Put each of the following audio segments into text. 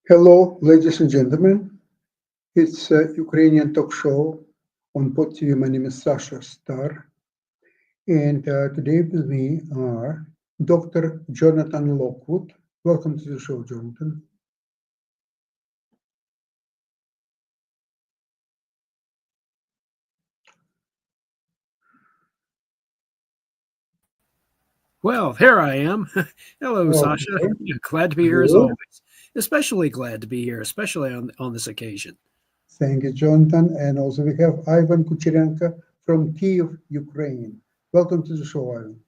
Hello, ladies and gentlemen. It's a Ukrainian talk show on Pod TV. My name is Sasha Star, and today with me are Dr. Jonathan Lockwood. Welcome to the show, Jonathan. Well, here I am. Hello, Sasha. Okay. Glad to be here as Good. always. Especially glad to be here, especially on this occasion. Thank you, Jonathan. And also we have Ivan Kucherenko from Kiev, Ukraine. Welcome to the show, Ivan.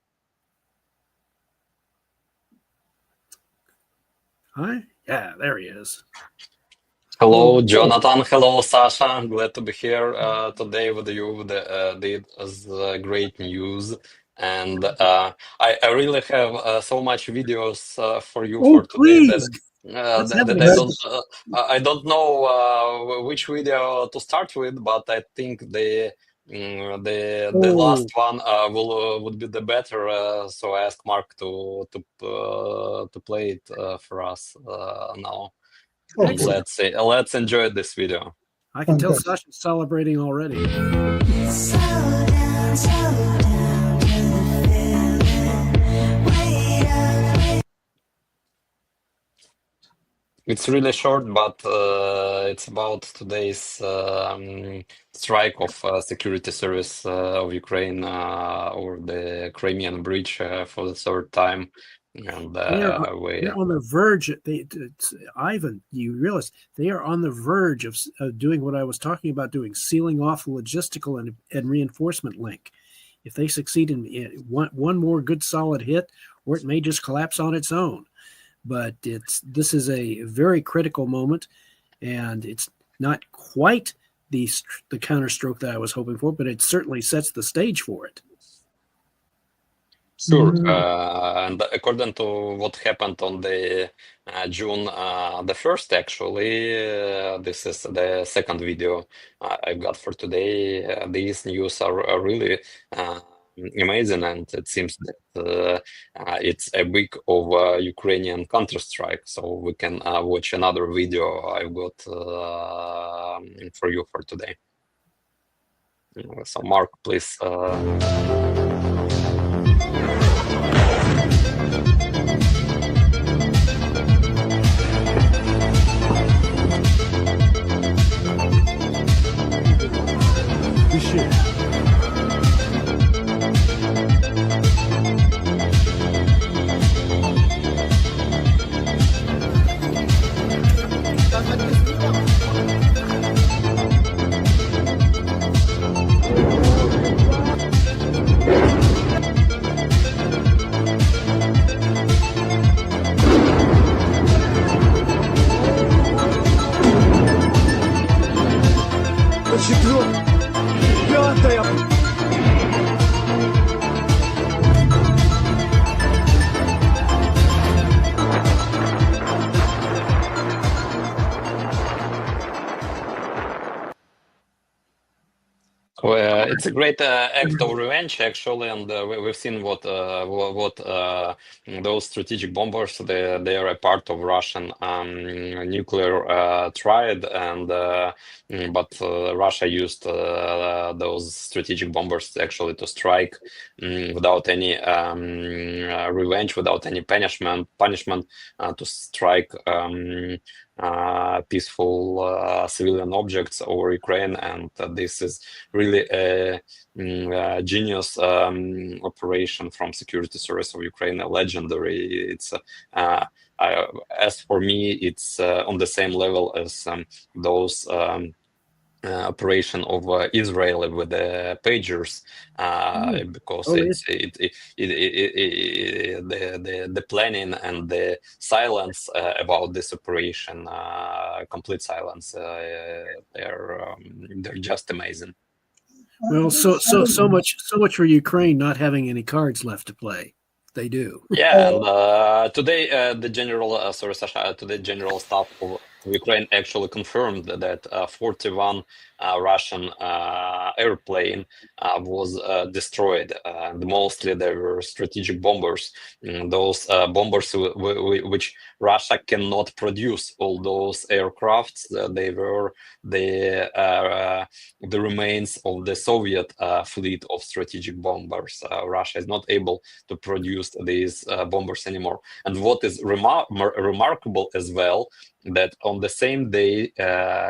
Hi. Yeah, there he is. Hello, Okay. Jonathan. Hello, Sasha. Glad to be here today with you with the great news. And I really have so much videos for you Oh, for today please. Let's have that an Let's I don't know which video to start with, but I think the last Oh, one would be the better. So I ask Mark to play it for us now. And okay. excellent. let's enjoy this video. I can tell Fantastic. Sasha's celebrating already. Slow down to the feeling. Wait up. It's really short, but it's about today's strike of security service of Ukraine over the Crimean Bridge for the third time, and They're on the verge. Ivan, you realize they are on the verge of doing what I was talking about doing, sealing off the logistical and reinforcement link. If they succeed in one more good solid hit, or it may just collapse on its own. But this is a very critical moment, and it's not quite the counterstroke that I was hoping for, but it certainly sets the stage for it. Sure. Mm, And according to what happened on the June the 1st, actually, this is the second video I've got for today. These news are really amazing, and it seems that it's a week of Ukrainian counter-strike. So we can watch another video I've got for you for today. So Mark, please. Well, it's a great act of revenge, actually, and we've seen what those strategic bombers they are a part of Russian nuclear triad, and but Russia used those strategic bombers actually to strike without any revenge, without any punishment to strike. Peaceful civilian objects over Ukraine, and this is really a genius operation from security service of Ukraine, legendary. It's as for me, it's on the same level as those. Operation of Israel with the pagers, because Oh, the planning and the silence about this operation, complete silence. They're just amazing. well, so much for Ukraine not having any cards left to play. They do. Yeah, and today the general, sorry, Sasha, today general staff of Ukraine actually confirmed that 41 Russian airplane was destroyed. And mostly they were strategic bombers. Those bombers which Russia cannot produce. All those aircrafts, they were the remains of the Soviet fleet of strategic bombers. Russia is not able to produce these bombers anymore. And what is remarkable as well, that on the same day,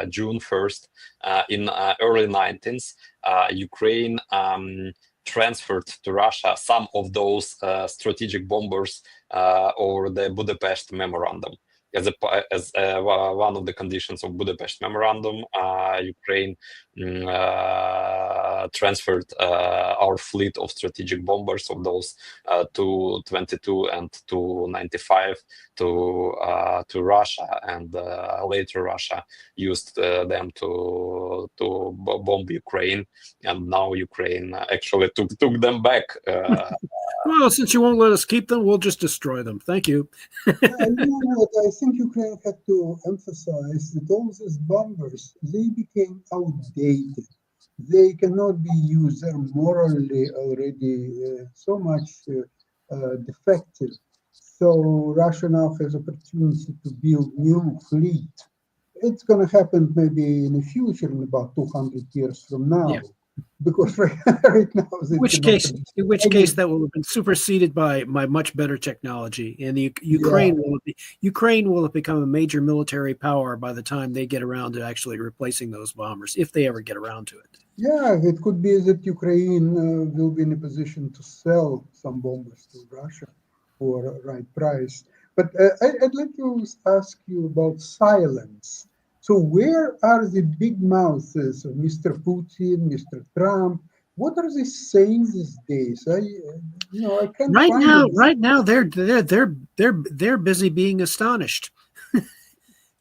June 1st, in early 19th, Ukraine transferred to Russia some of those strategic bombers over the Budapest Memorandum. As one of the conditions of Budapest Memorandum, Ukraine transferred our fleet of strategic bombers, of those Tu-22 and Tu-95, to Russia, and later Russia used them to bomb Ukraine, and now Ukraine actually took them back. Well, since you won't let us keep them, we'll just destroy them. Thank you. And you know what, I think Ukraine had to emphasize that all these bombers, they became outdated. They cannot be used. They're morally already so much defective. So Russia now has opportunity to build new fleet. It's going to happen maybe in the future, in about 200 years from now. Yeah. Because right now, In which case that will have been superseded by much better technology, and Ukraine will have become a major military power by the time they get around to actually replacing those bombers, if they ever get around to it. Yeah, it could be that Ukraine will be in a position to sell some bombers to Russia for a right price. But I'd like to ask you about silence. So where are the big mouths of Mr. Putin, Mr. Trump? What are they saying these days? I can't Right find now, it. right now, they're busy being astonished.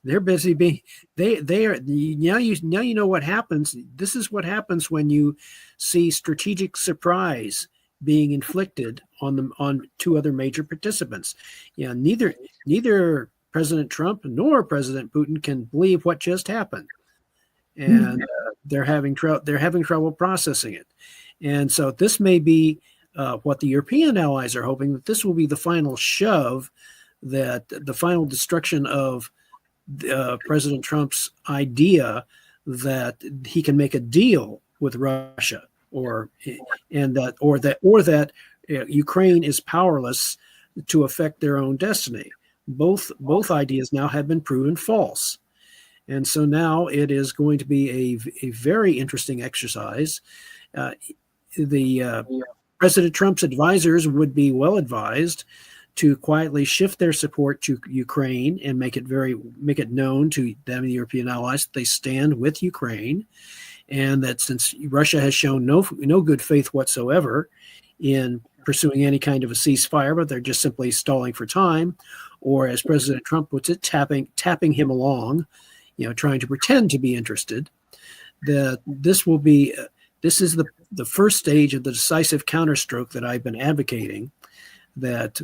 They're busy being they are now you know what happens. This is what happens when you see strategic surprise being inflicted on two other major participants. Yeah, neither President Trump nor President Putin can believe what just happened, and they're having trouble processing it. And so this may be what the European allies are hoping, that this will be the final shove, that the final destruction of President Trump's idea that he can make a deal with Russia, or that Ukraine is powerless to affect their own destiny. Both ideas now have been proven false. And so now it is going to be a very interesting exercise. President Trump's advisors would be well advised to quietly shift their support to Ukraine and make it known to them, the European allies, that they stand with Ukraine, and that since Russia has shown no good faith whatsoever in pursuing any kind of a ceasefire, but they're just simply stalling for time, or as President Trump puts it, tapping him along, trying to pretend to be interested, that this is the first stage of the decisive counterstroke that I've been advocating, that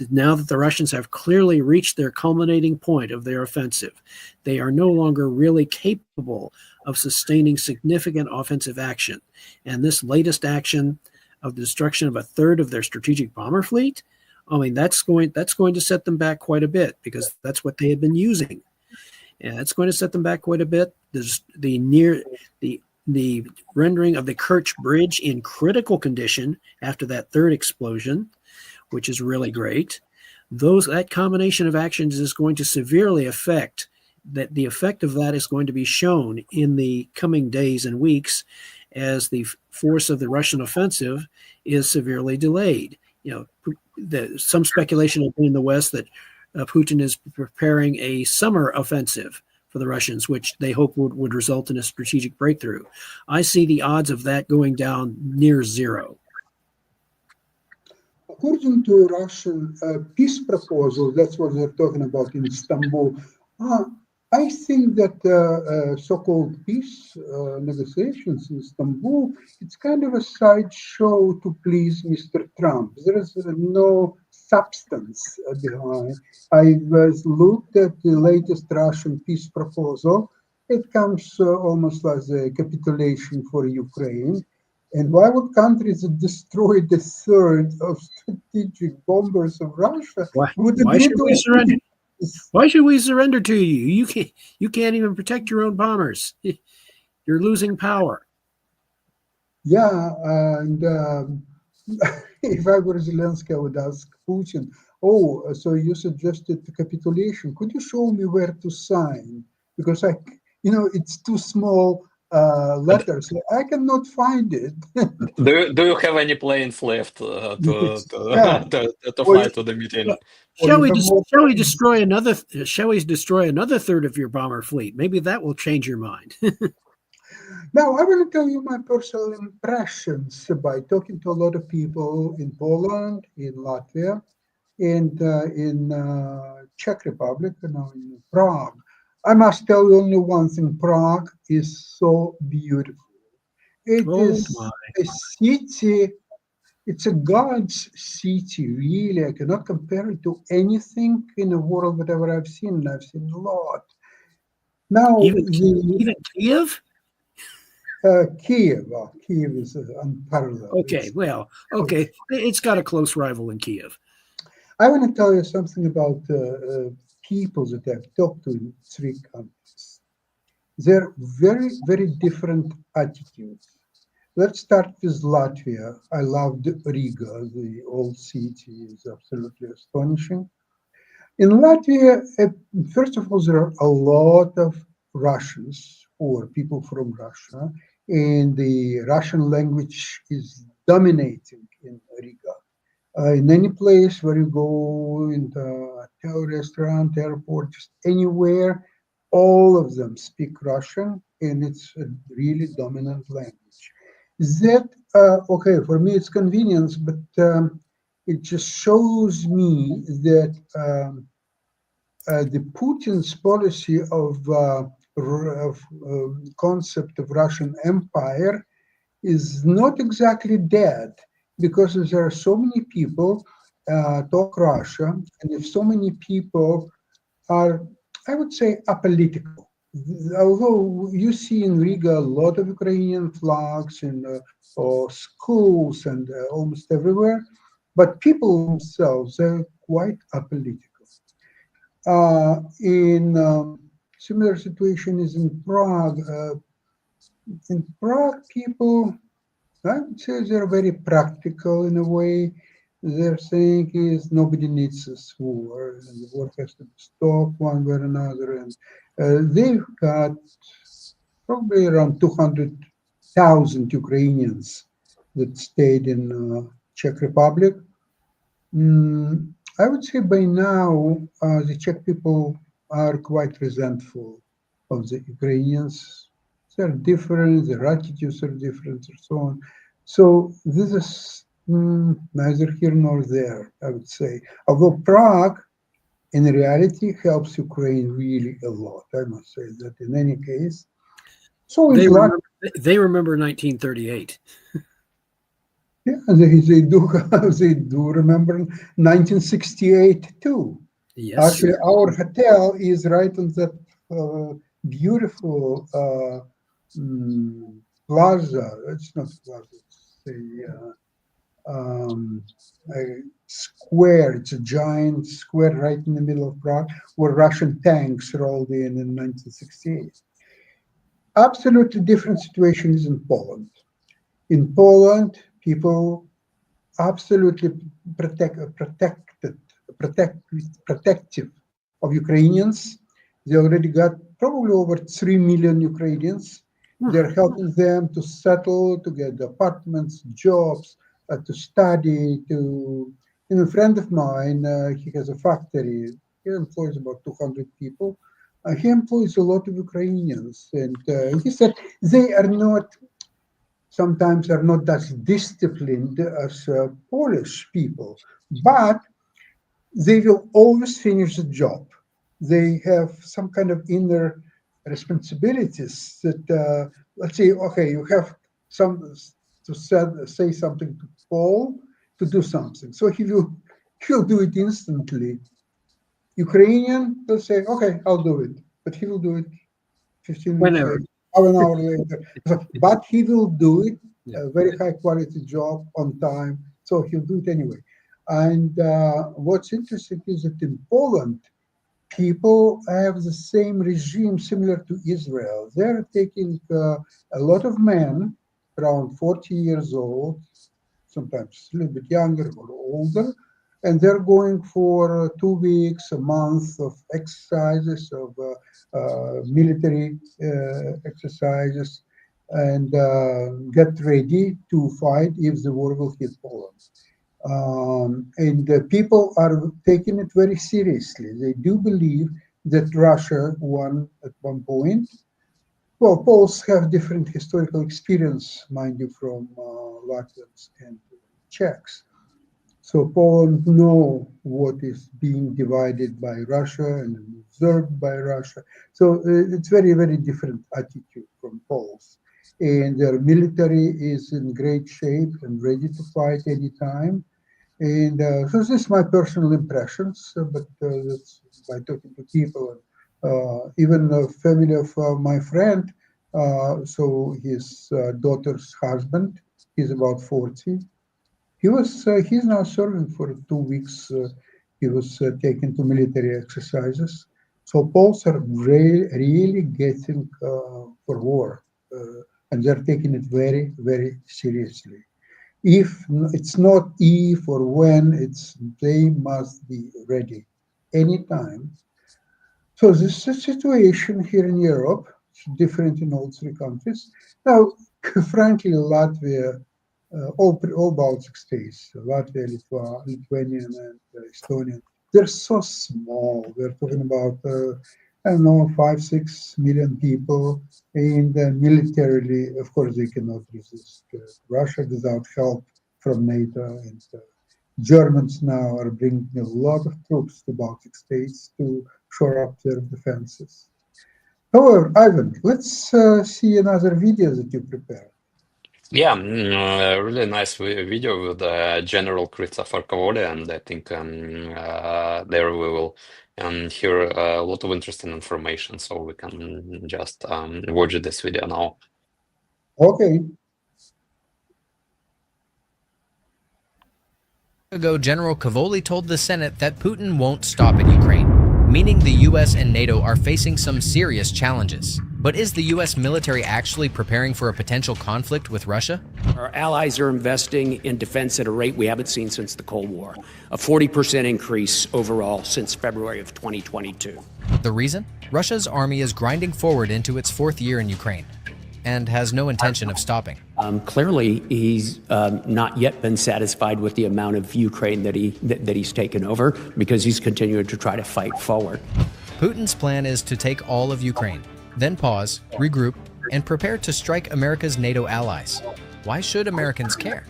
now that the Russians have clearly reached their culminating point of their offensive, they are no longer really capable of sustaining significant offensive action. And this latest action of the destruction of a third of their strategic bomber fleet, I mean, that's going to set them back quite a bit, because that's what they had been using. And it's going to set them back quite a bit. There's the rendering of the Kerch Bridge in critical condition after that third explosion, which is really great. That combination of actions is going to severely affect that. The effect of that is going to be shown in the coming days and weeks, as the force of the Russian offensive is severely delayed. Some speculation in the West that Putin is preparing a summer offensive for the Russians, which they hope would result in a strategic breakthrough. I see the odds of that going down near zero. According to Russian peace proposal, that's what they're talking about in Istanbul, I think that so-called peace negotiations in Istanbul, it's kind of a sideshow to please Mr. Trump. There is no substance behind. I was looked at the latest Russian peace proposal. It comes almost as a capitulation for Ukraine. And why would countries that destroyed a third of strategic bombers of Russia would Why agree should to we surrender? this? Why should we surrender to you? You can't even protect your own bombers. You're losing power. Yeah, and if I were Zelensky, I would ask Putin, "Oh, so you suggested the capitulation? Could you show me where to sign? Because it's too small letters. I cannot find it." Do you have any planes left Yeah, to or, fly to the meeting? or Shall you we have more shall we planes. destroy another? Shall we destroy another third of your bomber fleet? Maybe that will change your mind. Now, I will tell you my personal impressions by talking to a lot of people in Poland, in Latvia, and in Czech Republic, in Prague. I must tell you only one thing: Prague is so beautiful. It Oh is my! a city. It's a God's city, really. I cannot compare it to anything in the world, whatever I've seen. And I've seen a lot. Now, Even the Kiev. Kiev, well, Kiev is unparalleled. Okay, well, okay, it's got a close rival in Kiev. I want to tell you something about people that I've talked to in three countries. They're very, very different attitudes. Let's start with Latvia. I loved Riga, the old city is absolutely astonishing. In Latvia, first of all, there are a lot of Russians or people from Russia, and the Russian language is dominating in Riga. In any place where you go, in the hotel, restaurant, airport, just anywhere, all of them speak Russian, and it's a really dominant language. That, okay, for me it's convenience, but it just shows me that the Putin's policy of concept of Russian Empire is not exactly dead, because there are so many people talk Russia, and if so many people are, I would say, apolitical. Although you see in Riga a lot of Ukrainian flags in schools and almost everywhere, but people themselves are quite apolitical. In similar situation is in Prague. In Prague, people, I would say, they're very practical in a way. Their saying is nobody needs this war, and the war has to be stopped one way or another. And they've got probably around 200,000 Ukrainians that stayed in Czech Republic. I would say by now the Czech people are quite resentful of the Ukrainians. They're different, their attitudes are different, and so on. So this is neither here nor there, I would say. Although Prague, in reality, helps Ukraine really a lot. I must say that in any case. So They is remember, they remember 1938. Yeah, they do. They do remember 1968 too. Yes. Actually, our hotel is right on that beautiful plaza. It's not plaza. It's a square. It's a giant square right in the middle of Prague, where Russian tanks rolled in 1968. Absolutely different situation is in Poland. In Poland, people absolutely protective of Ukrainians. They already got probably over 3 million Ukrainians. They're helping them to settle, to get apartments, jobs, to study. A friend of mine, he has a factory. He employs about 200 people. He employs a lot of Ukrainians, and he said they are not. Sometimes are not as disciplined as Polish people, but they will always finish the job. they have some kind of inner responsibilities that, let's say, okay, you have some to say something to Paul to do something. So he'll do it instantly. Ukrainian will say, okay, I'll do it, but he will do it 15 minutes Whenever. later, half an hour later. But he will do it, Yeah. a very high quality job on time, so he'll do it anyway. And what's interesting is that in Poland, people have the same regime similar to Israel. They're taking a lot of men around 40 years old, sometimes a little bit younger or older, and they're going for 2 weeks, a month of exercises, of military exercises, and get ready to fight if the war will hit Poland. And people are taking it very seriously. They do believe that Russia won at one point. Well, Poles have different historical experience, mind you, from Latvians and Czechs. So Poland know what is being divided by Russia and observed by Russia. So it's very, very different attitude from Poles. And their military is in great shape and ready to fight anytime. And so this is my personal impressions, but that's by talking to people. Even the family of my friend, so his daughter's husband, he's about 40. He's now serving for 2 weeks. He was taken to military exercises. So Poles are really getting for war, and they're taking it very, very seriously. If it's not if or when, it's they must be ready anytime. So this is a situation here in Europe. It's different in all three countries. Now, frankly, Latvia, all Baltic states, Latvia, Lithuania, and Estonia, they're so small. We're talking about, I don't know, 5-6 million people. And militarily, of course, they cannot resist Russia without help from NATO. And Germans now are bringing a lot of troops to Baltic states to shore up their defenses. However, Ivan, let's see another video that you prepared. Yeah, really nice video with General Christopher Kavoli, and I think there we will hear a lot of interesting information, so we can just watch this video now. Okay. Ago, General Kavoli told the Senate that Putin won't stop in Ukraine, meaning the US and NATO are facing some serious challenges. But is the US military actually preparing for a potential conflict with Russia? Our allies are investing in defense at a rate we haven't seen since the Cold War, a 40% increase overall since February of 2022. The reason? Russia's army is grinding forward into its 4th year in Ukraine and has no intention of stopping. Clearly, he's not yet been satisfied with the amount of Ukraine that he's taken over, because he's continuing to try to fight forward. Putin's plan is to take all of Ukraine, then pause, regroup, and prepare to strike America's NATO allies. Why should Americans care?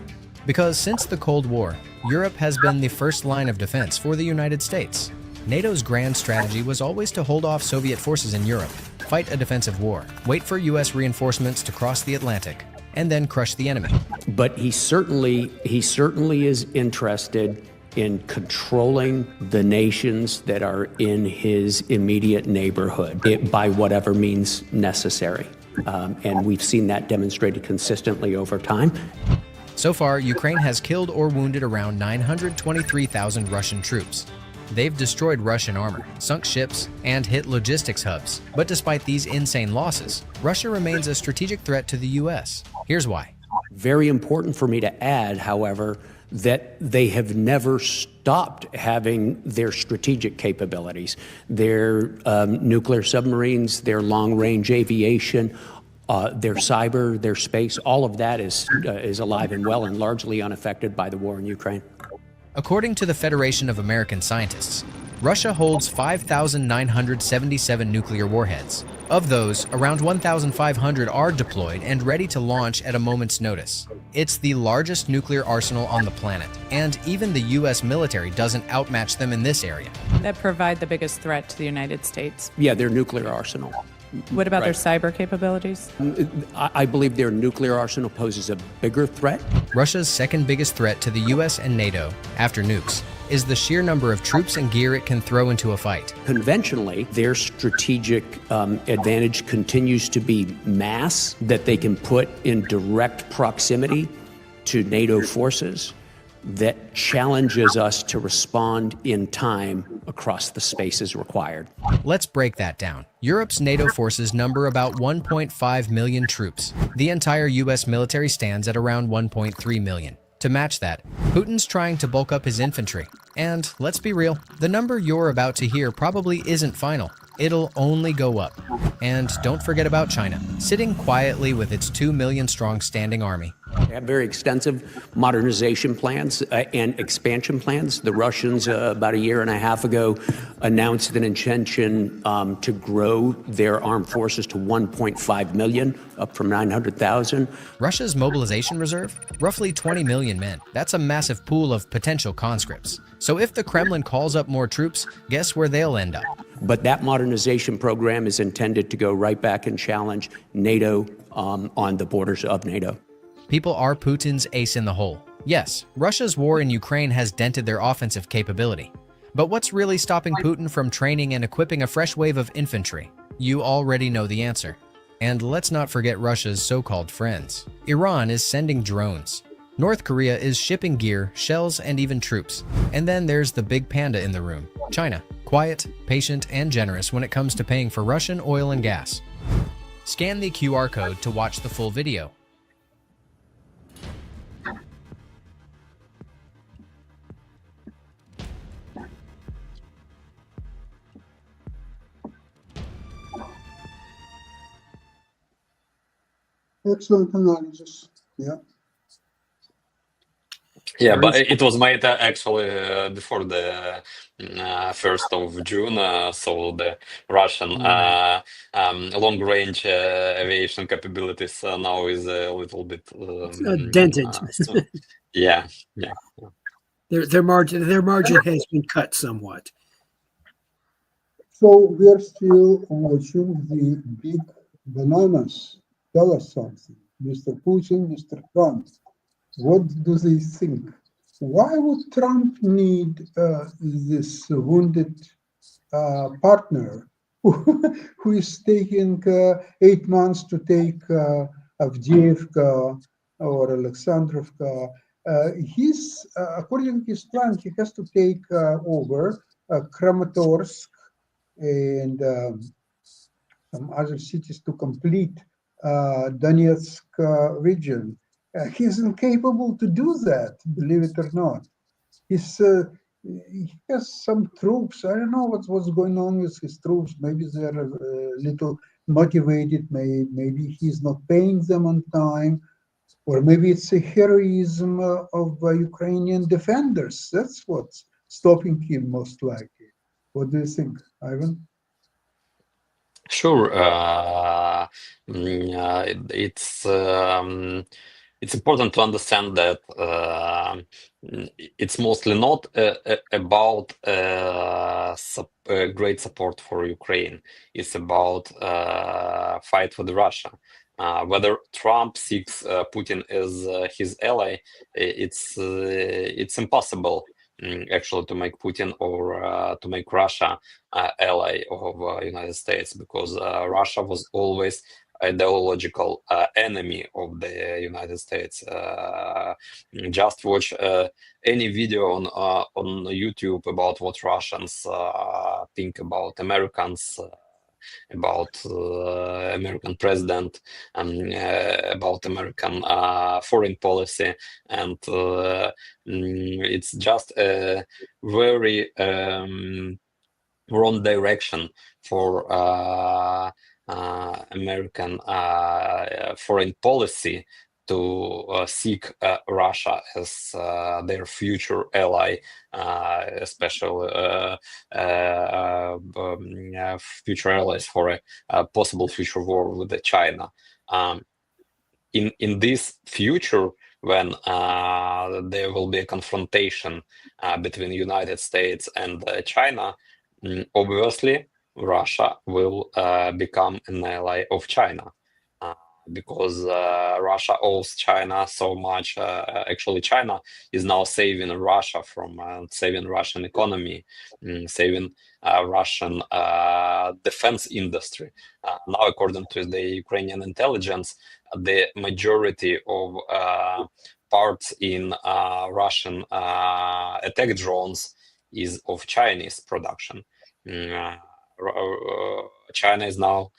Because since the Cold War, Europe has been the first line of defense for the United States. NATO's grand strategy was always to hold off Soviet forces in Europe, fight a defensive war, wait for US reinforcements to cross the Atlantic, and then crush the enemy. But he certainly is interested in controlling the nations that are in his immediate neighborhood by whatever means necessary. And we've seen that demonstrated consistently over time. So far, Ukraine has killed or wounded around 923,000 Russian troops. They've destroyed Russian armor, sunk ships, and hit logistics hubs. But despite these insane losses, Russia remains a strategic threat to the US. Here's why. Very important for me to add, however, that they have never stopped having their strategic capabilities, their nuclear submarines, their long-range aviation, their cyber, their space. All of that is alive and well and largely unaffected by the war in Ukraine. According to the Federation of American Scientists, Russia holds 5,977 nuclear warheads. Of those, around 1,500 are deployed and ready to launch at a moment's notice. It's the largest nuclear arsenal on the planet, and even the US military doesn't outmatch them in this area. That provide the biggest threat to the United States. Yeah, their nuclear arsenal. What about their Right. cyber capabilities? I believe their nuclear arsenal poses a bigger threat. Russia's second biggest threat to the US and NATO, after nukes, is the sheer number of troops and gear it can throw into a fight. Conventionally, their strategic advantage continues to be mass that they can put in direct proximity to NATO forces that challenges us to respond in time across the spaces required. Let's break that down. Europe's NATO forces number about 1.5 million troops. The entire US military stands at around 1.3 million. To match that, Putin's trying to bulk up his infantry. And let's be real, the number you're about to hear probably isn't final. It'll only go up. And don't forget about China, sitting quietly with its 2 million strong standing army. They have very extensive modernization plans and expansion plans. The Russians, about a year and a half ago, announced an intention to grow their armed forces to 1.5 million, up from 900,000. Russia's mobilization reserve? Roughly 20 million men. That's a massive pool of potential conscripts. So if the Kremlin calls up more troops, guess where they'll end up? But that modernization program is intended to go right back and challenge NATO on the borders of NATO. People are Putin's ace in the hole. Yes, Russia's war in Ukraine has dented their offensive capability. But what's really stopping Putin from training and equipping a fresh wave of infantry? You already know the answer. And let's not forget Russia's so-called friends. Iran is sending drones. North Korea is shipping gear, shells, and even troops. And then there's the big panda in the room, China. Quiet, patient, and generous when it comes to paying for Russian oil and gas. Scan the QR code to watch the full video. Excellent analysis. Yeah. Yeah, but it was made actually before the 1st of June, so the Russian long-range aviation capabilities now is a little bit dented. so- yeah, yeah. Their margin has been cut somewhat. So we are still watching the big bananas. Tell us something, Mr. Putin, Mr. Trump. What do they think? Why would Trump need this wounded partner who is taking 8 months to take Avdiivka or Alexandrovka? He's, according to his plan, he has to take over Kramatorsk and some other cities to complete Donetsk region. He is incapable to do that, believe it or not. He has some troops. I don't know what's going on with his troops. Maybe they're a little motivated. Maybe he's not paying them on time. Or maybe it's a heroism of Ukrainian defenders. That's what's stopping him most likely. What do you think, Ivan? Sure. It's important to understand that it's mostly not about great support for Ukraine. It's about fight with Russia. Whether Trump seeks Putin as his ally, it's impossible actually to make Putin or to make Russia ally of United States, because Russia was always ideological enemy of the United States. Just watch any video on YouTube about what Russians think about Americans, about American president, about American foreign policy, and it's just a very wrong direction for American foreign policy to seek Russia as their future ally, especially future allies for a possible future war with China. In this future, when there will be a confrontation between United States and China, obviously Russia will become an ally of China. Because Russia owes China so much. Actually, China is now saving Russia from saving Russian economy, saving Russian defense industry. Now, according to the Ukrainian intelligence, the majority of parts in Russian attack drones is of Chinese production. China is now,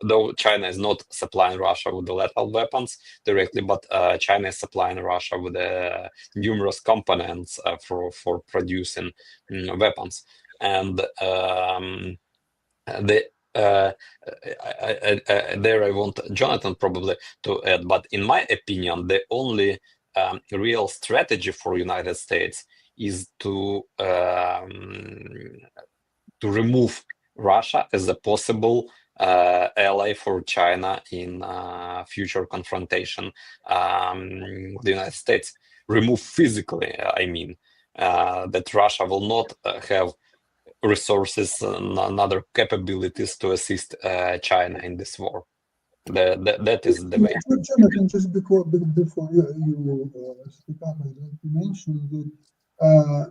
though China is not supplying Russia with the lethal weapons directly, but China is supplying Russia with numerous components for producing weapons. And there I want Jonathan probably to add, but in my opinion, the only real strategy for United States is to remove Russia as a possible ally for China in future confrontation with the United States. Remove physically, I mean, that Russia will not have resources and other capabilities to assist China in this war. That is the way. Jonathan, just before you speak up, I'd like to mention that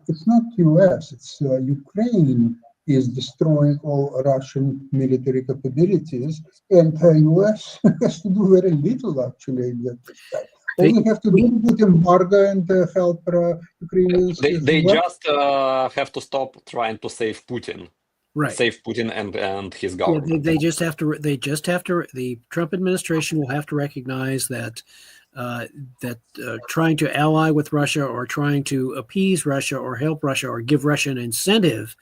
it's not US, it's Ukraine is destroying all Russian military capabilities, and US has to do very little actually in that respect. All they have to do is embargo and help Ukrainians. They just have to stop trying to save Putin. Right. Save Putin and his government. Yeah, they just have to. The Trump administration will have to recognize that trying to ally with Russia or trying to appease Russia or help Russia or give Russia an incentive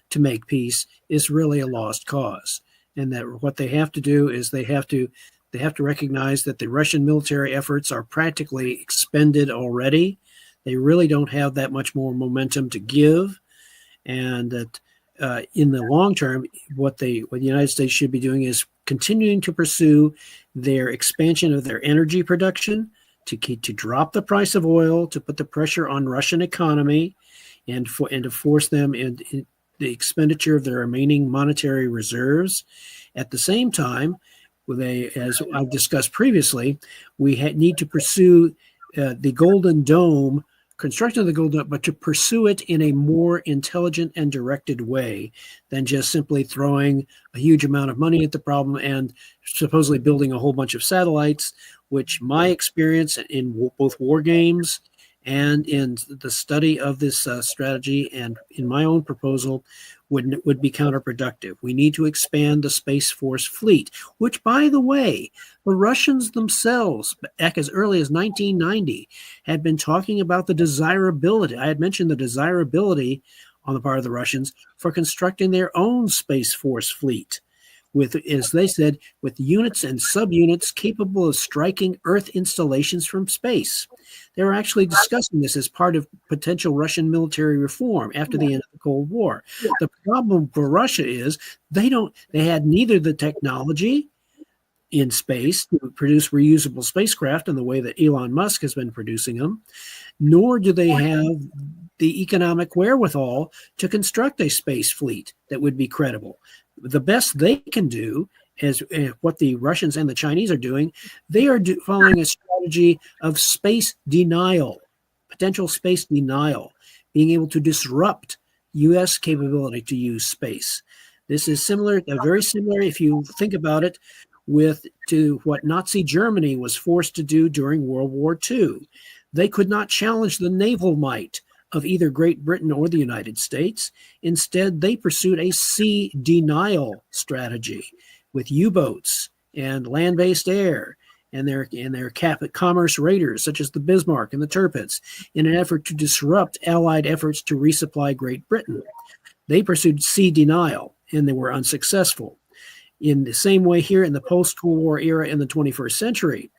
to make peace is really a lost cause, and that what they have to do is they have to recognize that the Russian military efforts are practically expended already. They really don't have that much more momentum to give, and that in the long term, what the United States should be doing is continuing to pursue their expansion of their energy production, to drop the price of oil, to put the pressure on Russian economy, and to force them in the expenditure of their remaining monetary reserves. At the same time, as I've discussed previously, we need to pursue the Golden Dome, construction of the Golden Dome, but to pursue it in a more intelligent and directed way than just simply throwing a huge amount of money at the problem and supposedly building a whole bunch of satellites, which my experience in both war games and in the study of this strategy and in my own proposal would be counterproductive. We need to expand the Space Force fleet, which, by the way, the Russians themselves, back as early as 1990, had been talking about the desirability. I had mentioned the desirability on the part of the Russians for constructing their own Space Force fleet, with, as they said, with units and subunits capable of striking Earth installations from space. They were actually discussing this as part of potential Russian military reform after the end of the Cold War. The problem for Russia is they had neither the technology in space to produce reusable spacecraft in the way that Elon Musk has been producing them, nor do they have the economic wherewithal to construct a space fleet that would be credible. The best they can do is what the Russians and the Chinese are doing. They are following a strategy of space denial, potential space denial, being able to disrupt U.S. capability to use space. This is very similar, if you think about it, to what Nazi Germany was forced to do during World War II. They could not challenge the naval might of either Great Britain or the United States. Instead, they pursued a sea denial strategy with U-boats and land-based air and their commerce raiders, such as the Bismarck and the Tirpitz, in an effort to disrupt Allied efforts to resupply Great Britain. They pursued sea denial, and they were unsuccessful. In the same way here in the post-Cold War era in the 21st century,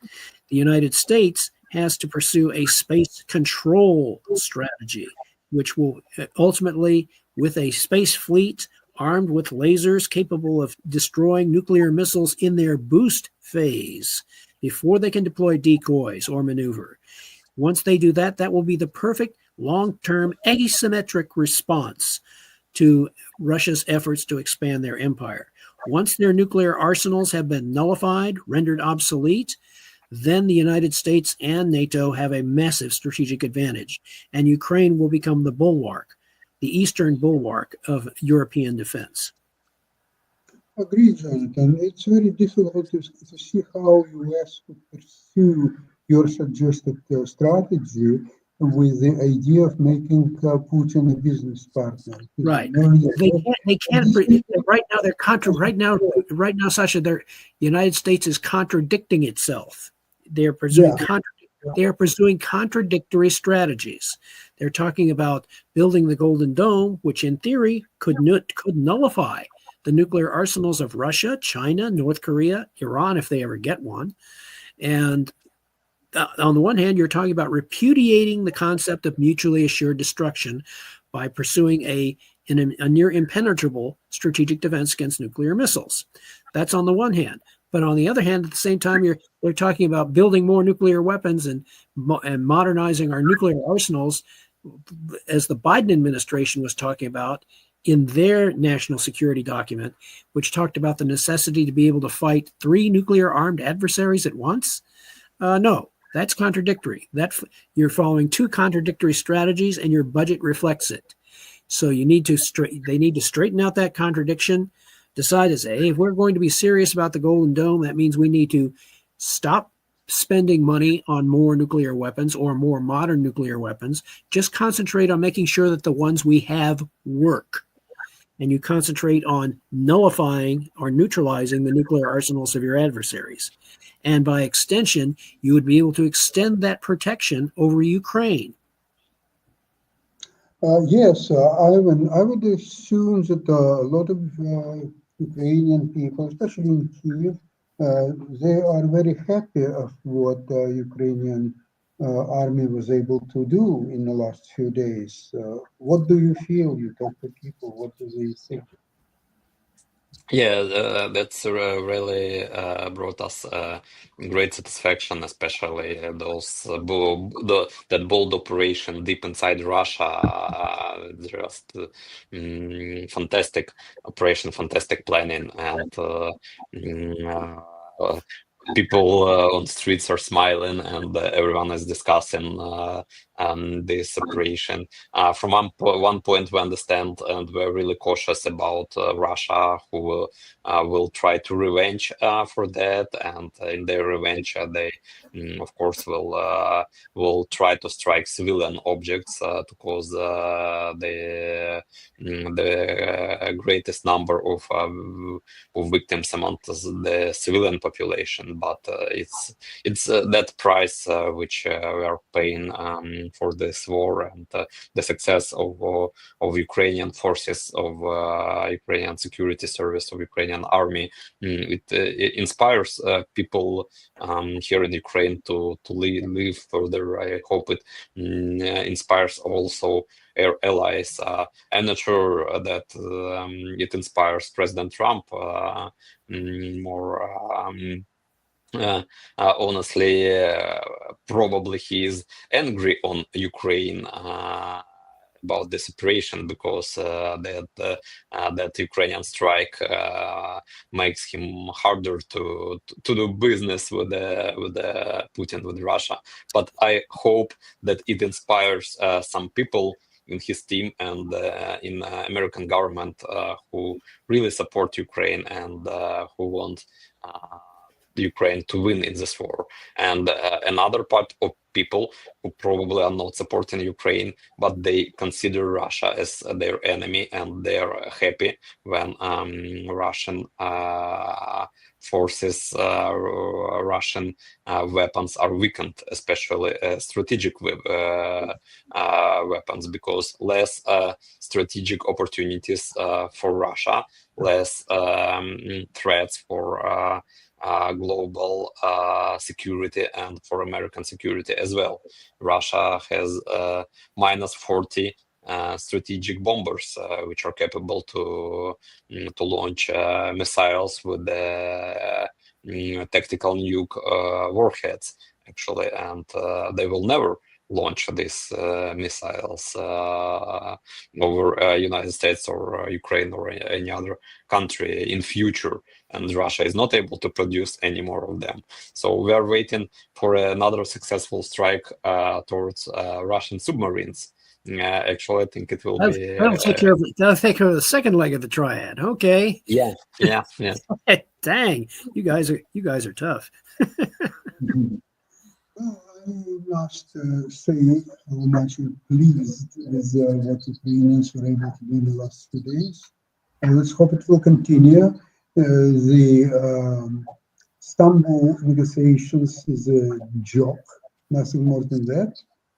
The United States has to pursue a space control strategy, which will ultimately, with a space fleet armed with lasers capable of destroying nuclear missiles in their boost phase before they can deploy decoys or maneuver. Once they do that, that will be the perfect long-term asymmetric response to Russia's efforts to expand their empire. Once their nuclear arsenals have been nullified, rendered obsolete, then the United States and NATO have a massive strategic advantage, and Ukraine will become the bulwark, the eastern bulwark of European defense. Agree, Jonathan. It's very difficult to see how US could pursue your suggested strategy with the idea of making Putin a business partner. Right. They can't. Right now, they're right now, Sasha. The United States is contradicting itself. They're pursuing they are pursuing contradictory strategies. They're talking about building the Golden Dome, which in theory could nullify the nuclear arsenals of Russia, China, North Korea, Iran, if they ever get one. And on the one hand, you're talking about repudiating the concept of mutually assured destruction by pursuing a near impenetrable strategic defense against nuclear missiles. That's on the one hand. But on the other hand, at the same time, they're talking about building more nuclear weapons and modernizing our nuclear arsenals, as the Biden administration was talking about in their national security document, which talked about the necessity to be able to fight 3 nuclear-armed adversaries at once. No, that's contradictory. You're following 2 contradictory strategies, and your budget reflects it. So they need to straighten out that contradiction. Decide to say, hey, if we're going to be serious about the Golden Dome, that means we need to stop spending money on more nuclear weapons or more modern nuclear weapons. Just concentrate on making sure that the ones we have work. And you concentrate on nullifying or neutralizing the nuclear arsenals of your adversaries. And by extension, you would be able to extend that protection over Ukraine. Yes, Ivan, I would assume that a lot of Ukrainian people, especially in Kyiv, they are very happy of what the Ukrainian army was able to do in the last few days. What do you feel? You talk to people, what do they think? Yeah, that's really brought us great satisfaction, especially those that bold operation deep inside Russia. Just fantastic operation, fantastic planning, and people on streets are smiling, and everyone is discussing this operation. From one point, we understand, and we're really cautious about Russia, who will try to revenge for that, and in their revenge, they, of course, will try to strike civilian objects to cause the greatest number of victims among the civilian population. But it's that price which we are paying for this war, and the success of Ukrainian forces, of Ukrainian security service, of Ukrainian army. It inspires people here in Ukraine to live further. I hope it inspires also our allies. I'm not sure that it inspires President Trump more. Honestly, probably he is angry on Ukraine about this operation, because that Ukrainian strike makes him harder to do business with Putin, with Russia. But I hope that it inspires some people in his team and in American government who really support Ukraine and who want Ukraine to win in this war. And another part of people who probably are not supporting Ukraine, but they consider Russia as their enemy, and they're happy when Russian forces, Russian weapons are weakened, especially strategic weapons, because less strategic opportunities for Russia, less threats for global security and for American security as well. Russia has minus 40 strategic bombers, which are capable to launch missiles with the tactical nuke warheads, actually, and they will never launch these missiles over United States or Ukraine or any other country in future. And Russia is not able to produce any more of them. So we are waiting for another successful strike towards Russian submarines. Actually, I think it will be. That'll take care of the second leg of the triad. Okay. Yeah. Dang, you guys are tough. Well, I must say how much I'm pleased with what Ukrainians were able to do in the last 2 days. And let's hope it will continue. The Istanbul negotiations is a joke, nothing more than that.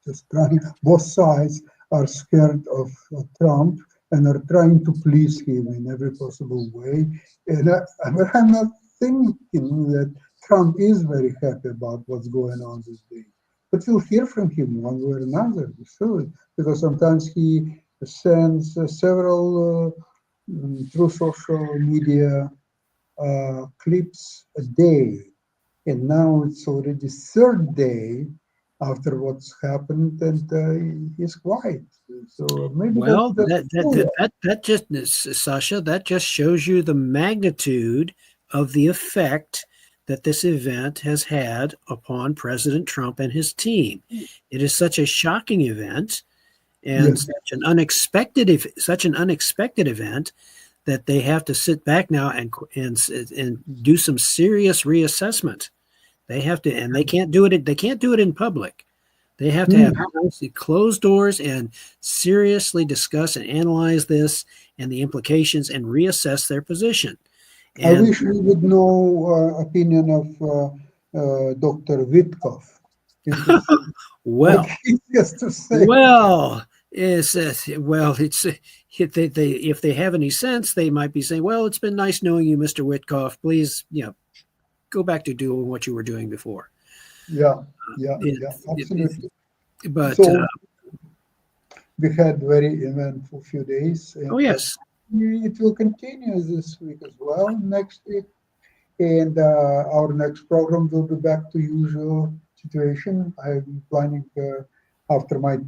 Just trying, both sides are scared of Trump and are trying to please him in every possible way. And I'm not thinking that Trump is very happy about what's going on these days. But we'll hear from him one way or another, surely, because sometimes he sends several through social media clips a day. And now it's already third day after what's happened, and he's quiet. So maybe Well, that's that just, Sasha, that just shows you the magnitude of the effect that this event has had upon President Trump and his team. It is such a shocking event and Yes. such an unexpected event that they have to sit back now and do some serious reassessment. They have to, and they can't do it. They can't do it in public. They have to have closed doors and seriously discuss and analyze this and the implications and reassess their position. I And wish we would know opinion of Dr. Witkoff. well, What he has to say. well, it's if they have any sense, they might be saying, "Well, it's been nice knowing you, Mr. Witkoff. Please, go back to doing what you were doing before." Yeah, It- absolutely. But So we had very eventful few days. And oh yes, it will continue this week as well, next week. And our next program will be back to usual situation. I'm planning after my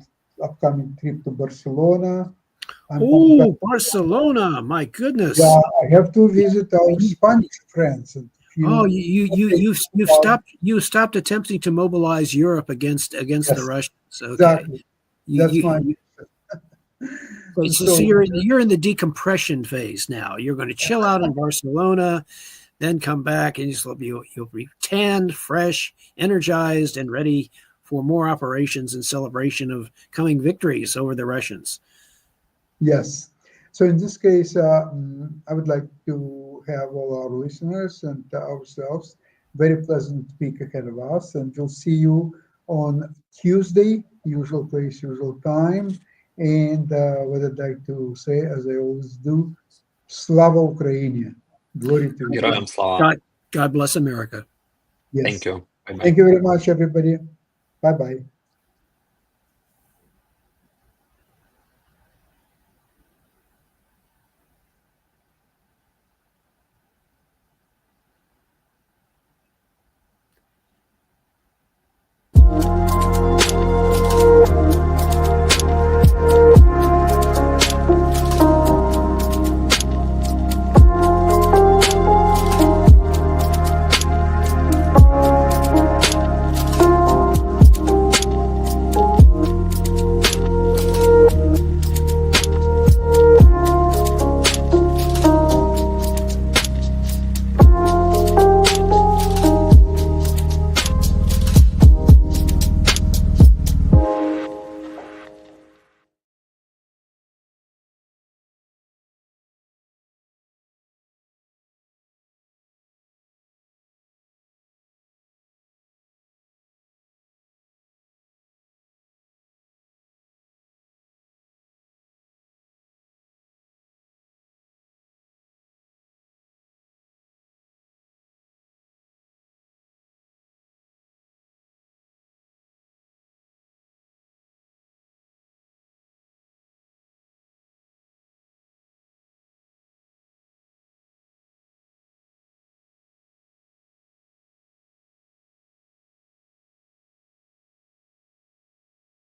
upcoming trip to Barcelona. I'm coming back. Barcelona! My goodness! Yeah, I have to visit our Spanish friends. And Oh, you've stopped attempting to mobilize Europe against the Yes, Russians. Okay. exactly. That's my. So you're in the decompression phase now. You're going to chill out in Barcelona, then come back, and you'll be tanned, fresh, energized, and ready for more operations in celebration of coming victories over the Russians. Yes. So in this case, I would like to have all our listeners and ourselves very pleasant week ahead of us, and we'll see you on Tuesday, usual place, usual time. And what I'd like to say, as I always do, Slava Ukraini, glory to you. Героям слава. God bless America. Yes. Thank you. Bye-bye. Thank you very much, everybody. Bye bye.